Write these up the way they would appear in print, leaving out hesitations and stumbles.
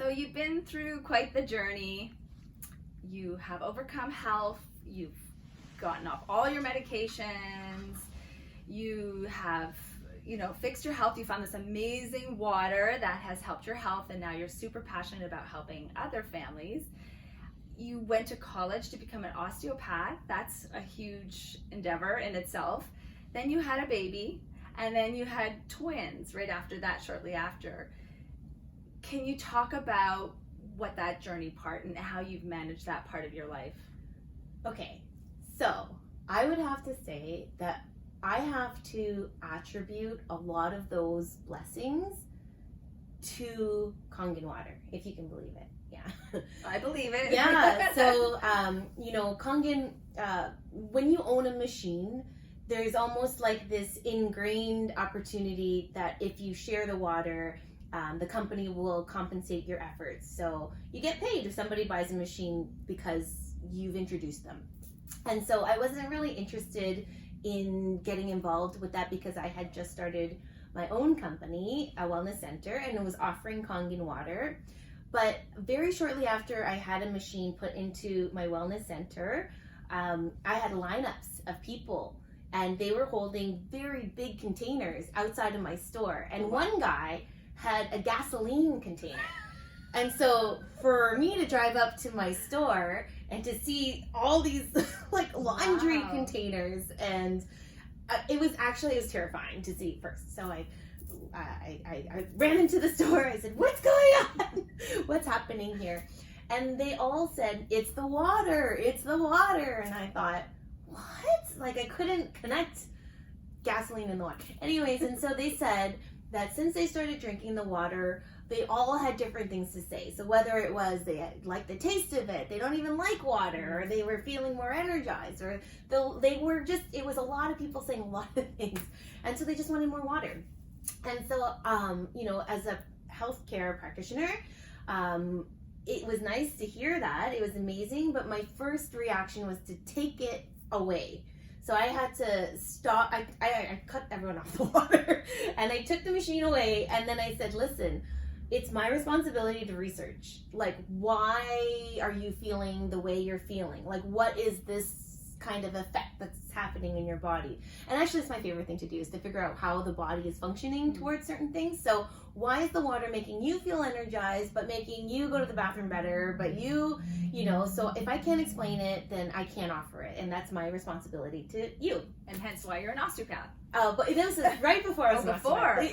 So you've been through quite the journey. You have overcome health. You've gotten off all your medications. You have, fixed your health. You found this amazing water that has helped your health, and now you're super passionate about helping other families. You went to college to become an osteopath. That's a huge endeavor in itself. Then you had a baby, and then you had twins right after that, shortly after. Can you talk about what that journey part and how you've managed that part of your life? Okay, so I would have to say that I have to attribute a lot of those blessings to Kangen water, if you can believe it. Yeah. I believe it. Yeah. So, Kangen, when you own a machine, there's almost like this ingrained opportunity that if you share the water, the company will compensate your efforts. So you get paid if somebody buys a machine because you've introduced them. And so I wasn't really interested in getting involved with that because I had just started my own company, a wellness center, and it was offering Kangen water. But very shortly after I had a machine put into my wellness center, I had lineups of people, and they were holding very big containers outside of my store. And one guy had a gasoline container. And so for me to drive up to my store and to see all these like laundry containers, and it was terrifying to see first. So I ran into the store. I said, "What's going on? What's happening here?" And they all said, "It's the water. It's the water." And I thought, what? Like I couldn't connect gasoline and the water. Anyways, and so they said that since they started drinking the water, they all had different things to say. So whether it was they liked the taste of it, they don't even like water, or they were feeling more energized, or they were just, it was a lot of people saying a lot of things. And so they just wanted more water. And so, as a healthcare practitioner, it was nice to hear that. It was amazing. But my first reaction was to take it away. So I had to stop. I cut everyone off the water, and I took the machine away. And then I said, listen, it's my responsibility to research. Like, why are you feeling the way you're feeling? Like, what is this kind of effect that's happening in your body? And actually, it's my favorite thing to do, is to figure out how the body is functioning towards certain things. So why is the water making you feel energized, but making you go to the bathroom better, but so if I can't explain it, then I can't offer it. And that's my responsibility to you. And hence why you're an osteopath. But it was right before I was before. Okay.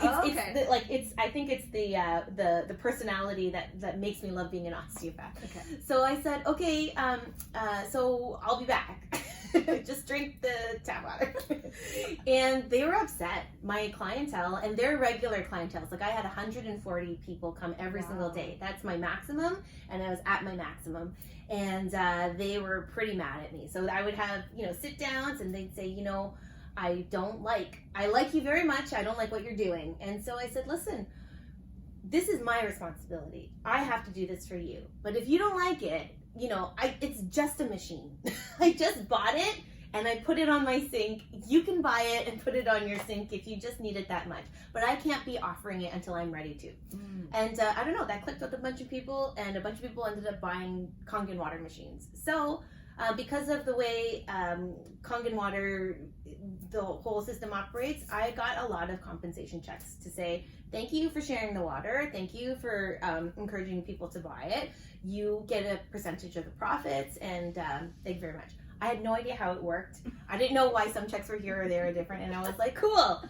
I think it's the personality that makes me love being an osteopath. Okay. So I said, okay, so I'll be back. Just drink the tap water. And they were upset, my clientele, and their regular clientele. Like I had 140 people come every single day. That's my maximum, and I was at my maximum. And they were pretty mad at me. So I would have, sit downs, and they'd say, I like you very much. I don't like what you're doing. And so I said, listen, this is my responsibility. I have to do this for you. But if you don't like it, it's just a machine. I just bought it and I put it on my sink. You can buy it and put it on your sink if you just need it that much. But I can't be offering it until I'm ready to. And I don't know, that clicked with a bunch of people, and a bunch of people ended up buying Kangen water machines. So because of the way Kangen water, the whole system operates, I got a lot of compensation checks to say, thank you for sharing the water. Thank you for encouraging people to buy it. You get a percentage of the profits, and thank you very much. I had no idea how it worked. I didn't know why some checks were here or there or different, and I was like, cool.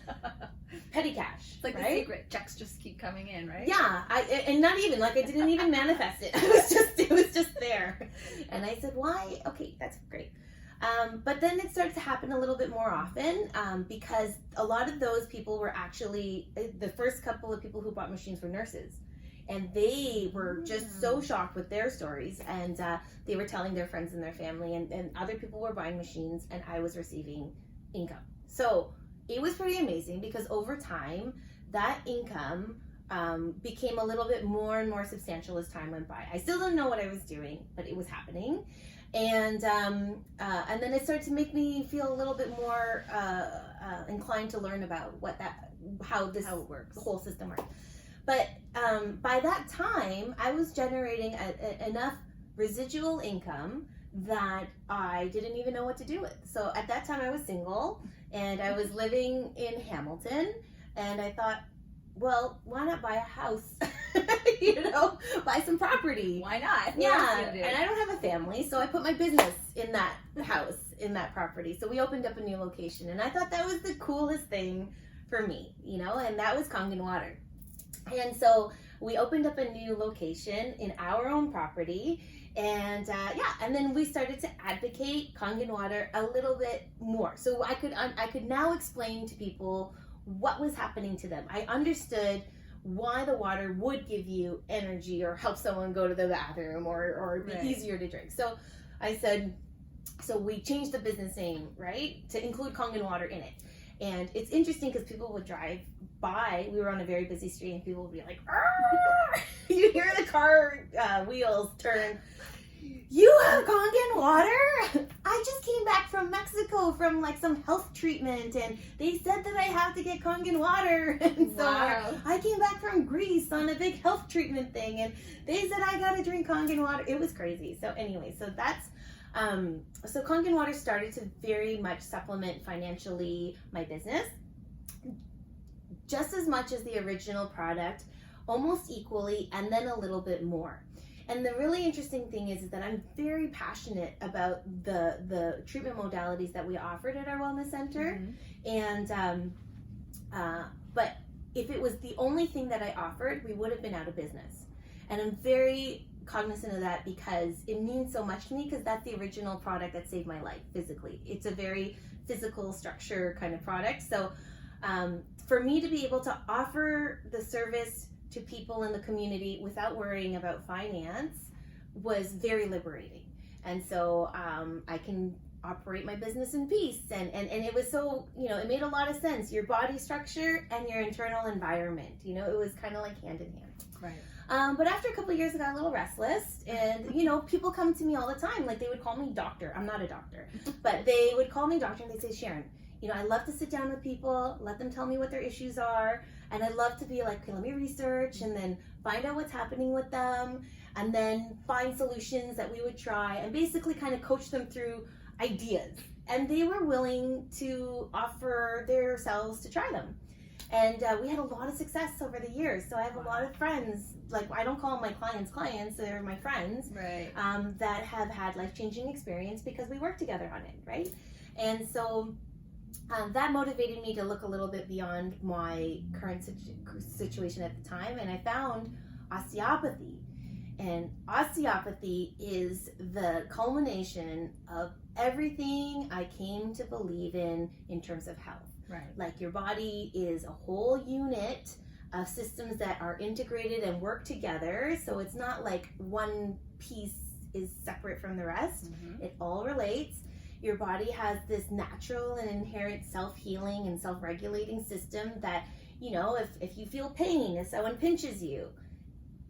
Petty cash. It's like right? The secret. Checks just keep coming in, right? Yeah, and not even, I didn't even manifest it. It was just there. And I said, why? Okay, that's great. But then it started to happen a little bit more often because a lot of those people were actually, the first couple of people who bought machines were nurses. And they were just so shocked with their stories, and they were telling their friends and their family, and other people were buying machines, and I was receiving income. So it was pretty amazing because over time, that income became a little bit more and more substantial as time went by. I still don't know what I was doing, but it was happening. And then it started to make me feel a little bit more inclined to learn about how it works, the whole system works. But by that time, I was generating enough residual income that I didn't even know what to do with. So at that time, I was single and I was living in Hamilton, and I thought, well, why not buy a house? Buy some property. Why not? Yeah, and I don't have a family, so I put my business in that house, in that property. So we opened up a new location, and I thought that was the coolest thing for me, and that was Kangen Water. And so we opened up a new location in our own property, and and then we started to advocate Kangen Water a little bit more. So I could now explain to people what was happening to them. I understood why the water would give you energy or help someone go to the bathroom or be easier to drink. So I said, so we changed the business name, right, to include Kangen Water in it. And it's interesting because people would drive by. We were on a very busy street, and people would be like, "Arr!" You hear the car wheels turn. You have Kangen Water? I just came back from Mexico from like some health treatment, and they said that I have to get Kangen Water. And so I came back from Greece on a big health treatment thing, and they said I gotta drink Kangen Water. It was crazy. So anyway, so that's so Kangen Water started to very much supplement financially my business, just as much as the original product, almost equally, and then a little bit more. And the really interesting thing is that I'm very passionate about the treatment modalities that we offered at our wellness center. And but if it was the only thing that I offered, we would have been out of business. And I'm very cognizant of that because it means so much to me, because that's the original product that saved my life physically. It's a very physical structure kind of product. So for me to be able to offer the service to people in the community without worrying about finance was very liberating. And so I can operate my business in peace. And it was so, it made a lot of sense. Your body structure and your internal environment, it was kind of like hand in hand. Right. But after a couple of years, I got a little restless, and people come to me all the time. Like, they would call me doctor. I'm not a doctor, but they would call me doctor, and they'd say, Sharon, I love to sit down with people, let them tell me what their issues are, and I love to be like, okay, let me research and then find out what's happening with them, and then find solutions that we would try, and basically kind of coach them through ideas. And they were willing to offer themselves to try them. And we had a lot of success over the years. So I have a lot of friends, like, I don't call them my clients, they're my friends, right. That have had life-changing experience because we work together on it, right? And so that motivated me to look a little bit beyond my current situation at the time, and I found osteopathy. And osteopathy is the culmination of everything I came to believe in terms of health. Right. Like, your body is a whole unit of systems that are integrated and work together. So it's not like one piece is separate from the rest. It all relates. Your body has this natural and inherent self-healing and self-regulating system that, if you feel pain, if someone pinches you,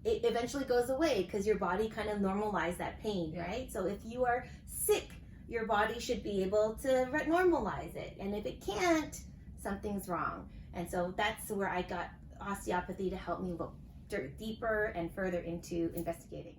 it eventually goes away because your body kind of normalized that pain, right? So if you are sick, your body should be able to normalize it. And if it can't, something's wrong. And so that's where I got osteopathy to help me look deeper and further into investigating.